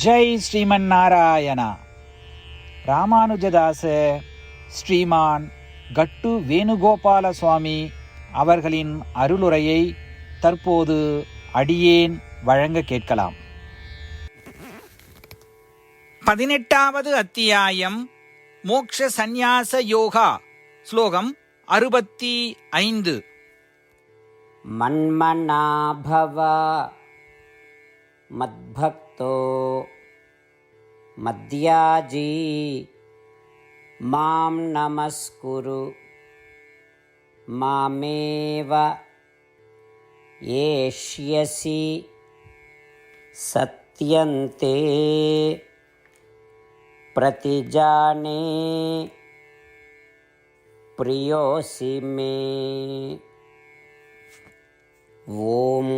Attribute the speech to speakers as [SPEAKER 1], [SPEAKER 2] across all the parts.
[SPEAKER 1] ஜெய் ஸ்ரீமன் நாராயணா. ராமானுஜதாச ஸ்ரீமான் கட்டு வேணுகோபால சுவாமி அவர்களின் அருளுரையை தற்போது அடியேன் வழங்க கேட்கலாம். 18வது அத்தியாயம் மோக்ஷ சந்நியாச யோகா. ஸ்லோகம் 65.
[SPEAKER 2] மன்மனாபவ மத்பக்தோ மத்யாஜி மாம் நமஸ்குரு மாமேவ ஏஷ்யசி சத்யந்தே பிரதிஜானே பிரியோசி மே. ஓம்.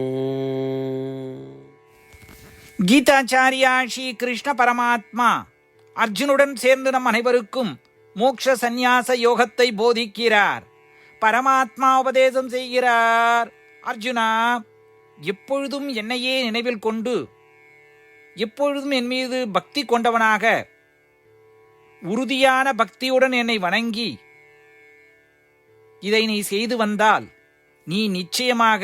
[SPEAKER 1] கீதாச்சாரியா ஸ்ரீ கிருஷ்ண பரமாத்மா அர்ஜுனுடன் சேர்ந்து நம் அனைவருக்கும் மோக்ஷ சந்நியாச யோகத்தை போதிக்கிறார். பரமாத்மா உபதேசம் செய்கிறார். அர்ஜுனா, எப்பொழுதும் என்னையே நினைவில் கொண்டு எப்பொழுதும் என் மீது பக்தி கொண்டவனாக உறுதியான பக்தியுடன் என்னை வணங்கி இதை நீ செய்து வந்தால் நீ நிச்சயமாக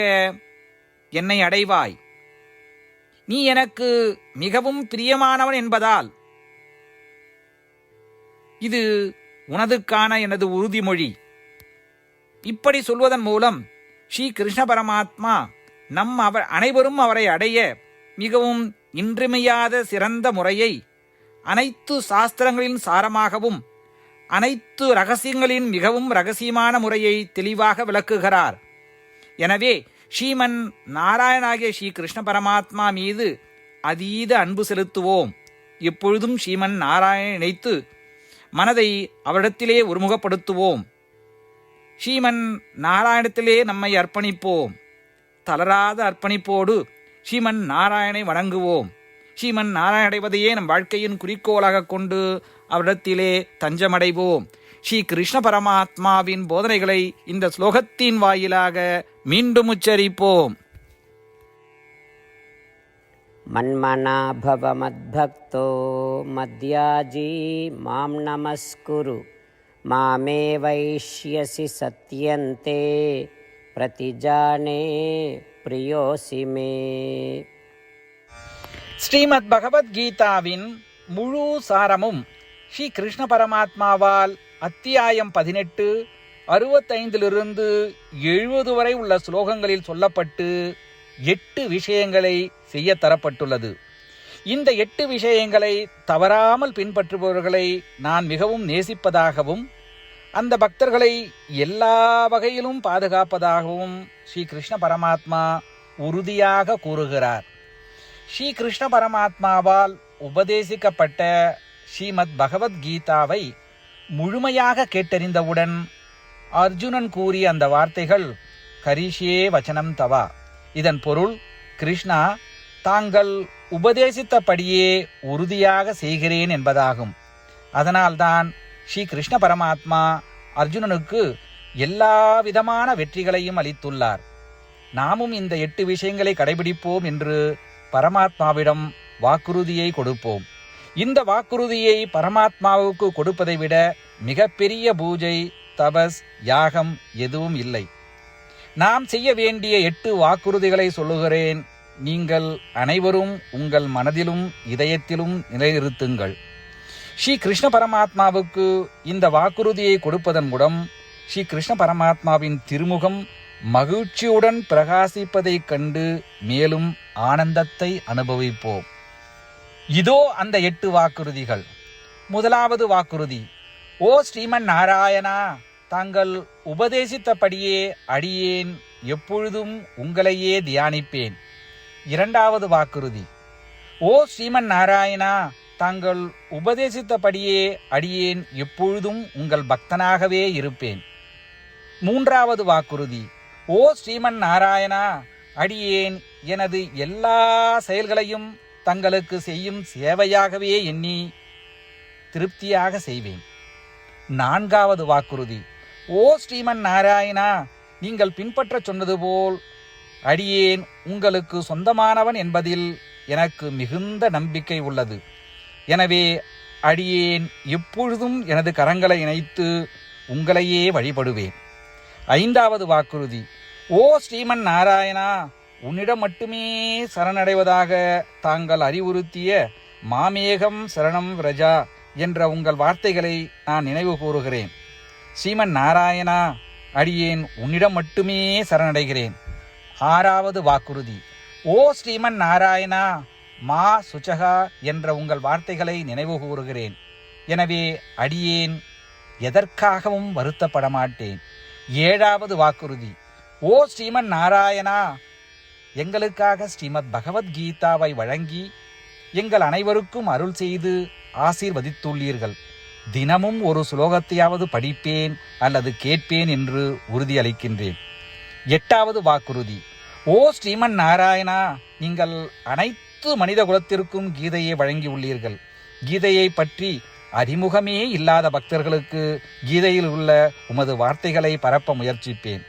[SPEAKER 1] என்னை அடைவாய். நீ எனக்கு மிகவும் பிரியமானவன் என்பதால் இது உனதுக்கான எனது உறுதிமொழி. இப்படி சொல்வதன் மூலம் ஸ்ரீ கிருஷ்ண பரமாத்மா அனைவரும் அவரை அடைய மிகவும் இன்றியமையாத சிறந்த முறையை அனைத்து சாஸ்திரங்களின் சாரமாகவும் அனைத்து ரகசியங்களின் மிகவும் ரகசியமான முறையை தெளிவாக விளக்குகிறார். எனவே ஸ்ரீமன் நாராயணாகிய ஸ்ரீ கிருஷ்ண பரமாத்மா மீது அதீத அன்பு செலுத்துவோம். எப்பொழுதும் ஸ்ரீமன் நாராயணனை நினைத்து மனதை அவரிடத்திலே ஒருமுகப்படுத்துவோம். ஸ்ரீமன் நாராயணத்திலே நம்மை அர்ப்பணிப்போம். தளராத அர்ப்பணிப்போடு ஸ்ரீமன் நாராயணனை வணங்குவோம். ஸ்ரீமன் நாராயண அடைவதையே நம் வாழ்க்கையின் குறிக்கோளாக கொண்டு அவரிடத்திலே தஞ்சமடைவோம். ஸ்ரீ கிருஷ்ண பரமாத்மாவின் போதனைகளை இந்த ஸ்லோகத்தின் வாயிலாக மீண்டும் உச்சரிப்போம்.
[SPEAKER 2] மன்மனாபவ மத்பக்தோ மத்யாஜி மாம் நமஸ்குரு மாமே வைஷ்யசி சத்யந்தே பிரதிஜானே பிரியோசி மே.
[SPEAKER 1] ஸ்ரீமத் பகவத்கீதாவின் முழு சாரமும் ஸ்ரீ கிருஷ்ண பரமாத்மாவால் அத்தியாயம் 18, 65 70 வரை உள்ள ஸ்லோகங்களில் சொல்லப்பட்டு 8 விஷயங்களை செய்ய தரப்பட்டுள்ளது. இந்த 8 விஷயங்களை தவறாமல் பின்பற்றுபவர்களை நான் மிகவும் நேசிப்பதாகவும் அந்த பக்தர்களை எல்லா வகையிலும் பாதுகாப்பதாகவும் ஸ்ரீ கிருஷ்ண பரமாத்மா உறுதியாக கூறுகிறார். ஸ்ரீ கிருஷ்ண பரமாத்மாவால் உபதேசிக்கப்பட்ட ஸ்ரீமத் பகவத்கீதாவை முழுமையாக கேட்டறிந்தவுடன் அர்ஜுனன் கூறிய அந்த வார்த்தைகள் கரிஷ்யே வச்சனம் தவா. இதன் பொருள், கிருஷ்ணா, தாங்கள் உபதேசித்தபடியே உறுதியாக செய்கிறேன் என்பதாகும். அதனால்தான் ஸ்ரீ கிருஷ்ண பரமாத்மா அர்ஜுனனுக்கு எல்லா விதமான வெற்றிகளையும் அளித்துள்ளார். நாமும் இந்த 8 விஷயங்களை கடைபிடிப்போம் என்று பரமாத்மாவிடம் வாக்குறுதியை கொடுப்போம். இந்த வாக்குறுதியை பரமாத்மாவுக்கு கொடுப்பதை விட மிகப்பெரிய பூஜை, தபஸ், யாகம் எதுவும் இல்லை. நாம் செய்ய வேண்டிய 8 வாக்குறுதிகளை சொல்லுகிறேன். நீங்கள் அனைவரும் உங்கள் மனதிலும் இதயத்திலும் நிலைநிறுத்துங்கள். ஸ்ரீ கிருஷ்ண பரமாத்மாவுக்கு இந்த வாக்குறுதியை கொடுப்பதன் மூலம் ஸ்ரீ கிருஷ்ண பரமாத்மாவின் திருமுகம் மகிழ்ச்சியுடன் பிரகாசிப்பதைக் கண்டு மேலும் ஆனந்தத்தை அனுபவிப்போம். இதோ அந்த 8 வாக்குறுதிகள். முதலாவது வாக்குறுதி: ஓ ஸ்ரீமன் நாராயணா, தாங்கள் உபதேசித்தபடியே அடியேன் எப்பொழுதும் உங்களையே தியானிப்பேன். இரண்டாவது வாக்குறுதி: ஓ ஸ்ரீமன் நாராயணா, தாங்கள் உபதேசித்தபடியே அடியேன் எப்பொழுதும் உங்கள் பக்தனாகவே இருப்பேன். மூன்றாவது வாக்குறுதி: ஓ ஸ்ரீமன் நாராயணா, அடியேன் எனது எல்லா செயல்களையும் தங்களுக்கு செய்யும் சேவையாகவே எண்ணி திருப்தியாக செய்வேன். நான்காவது வாக்குறுதி: ஓ ஸ்ரீமன் நாராயணா, நீங்கள் பின்பற்ற சொன்னது போல் அடியேன் உங்களுக்கு சொந்தமானவன் என்பதில் எனக்கு மிகுந்த நம்பிக்கை உள்ளது. எனவே அடியேன் எப்பொழுதும் எனது கரங்களை இணைத்து உங்களையே வழிபடுவேன். 5வது வாக்குறுதி. ஓ ஸ்ரீமன் நாராயணா, உன்னிடம் மட்டுமே சரணடைவதாக தாங்கள் அறிவுறுத்திய மாமேகம் சரணம் விரஜா என்ற உங்கள் வார்த்தைகளை நான் நினைவு கூறுகிறேன். ஸ்ரீமன் நாராயணா, அடியேன் உன்னிடம் மட்டுமே சரணடைகிறேன். 6வது வாக்குறுதி. ஓ ஸ்ரீமன் நாராயணா, மா சுச்சகா என்ற உங்கள் வார்த்தைகளை நினைவு கூறுகிறேன். எனவே அடியேன் எதற்காகவும் வருத்தப்பட மாட்டேன். 7வது வாக்குறுதி. ஓ ஸ்ரீமன் நாராயணா, எங்களுக்காக ஸ்ரீமத் பகவத்கீதாவை வழங்கி எங்கள் அனைவருக்கும் அருள் செய்து ஆசீர்வதித்துள்ளீர்கள். தினமும் ஒரு சுலோகத்தையாவது படிப்பேன் அல்லது கேட்பேன் என்று உறுதியளிக்கின்றேன். 8வது வாக்குறுதி. ஓ ஸ்ரீமன் நாராயணா, நீங்கள் அனைத்து மனித குலத்திற்கும் கீதையை வழங்கியுள்ளீர்கள். கீதையை பற்றி அறிமுகமே இல்லாத பக்தர்களுக்கு கீதையில் உள்ள உமது வார்த்தைகளை பரப்ப முயற்சிப்பேன்.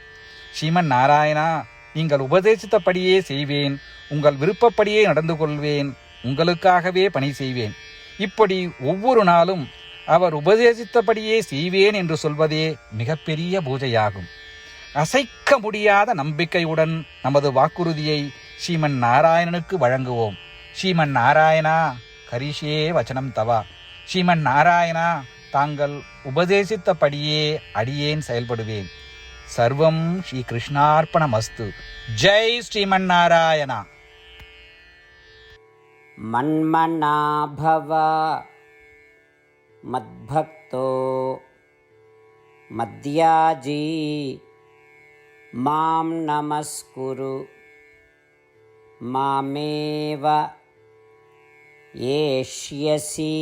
[SPEAKER 1] ஸ்ரீமன் நாராயணா, நீங்கள் உபதேசித்தபடியே செய்வேன். உங்கள் விருப்பப்படியே நடந்து கொள்வேன். உங்களுக்காகவே பணி செய்வேன். இப்படி ஒவ்வொரு நாளும் அவர் உபதேசித்தபடியே செய்வேன் என்று சொல்வதே மிகப்பெரிய பூஜையாகும். அசைக்க முடியாத நம்பிக்கையுடன் நமது வாக்குறுதியை ஸ்ரீமன் நாராயணனுக்கு வழங்குவோம். ஸ்ரீமன் நாராயணா, கரிஷே வச்சனம் தவா. ஸ்ரீமன் நாராயணா, தாங்கள் உபதேசித்தபடியே அடியேன் செயல்படுவேன். சர்வம் ஸ்ரீ கிருஷ்ணார்ப்பணமஸ்து. ஜெய் ஸ்ரீமன் நாராயணா.
[SPEAKER 2] மன்மனா பவ மத்பக்தோ மத்யாஜி மாம் நமஸ்குரு மாமேவ ஏஷ்யசி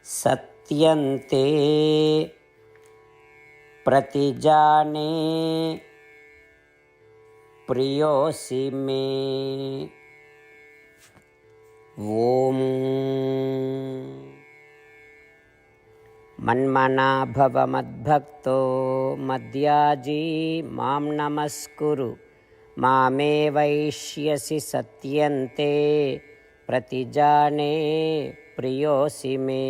[SPEAKER 2] சத்யந்தே பிரதிஜானே பிரியோசி மே. ஓம் மன்மனா பவ மத்பக்தோ மத்யாஜி மாம் நமஸ்குரு மாமே வைஷ்யசி சத்யந்தே பிரதிஜானே பிரியோசி மே.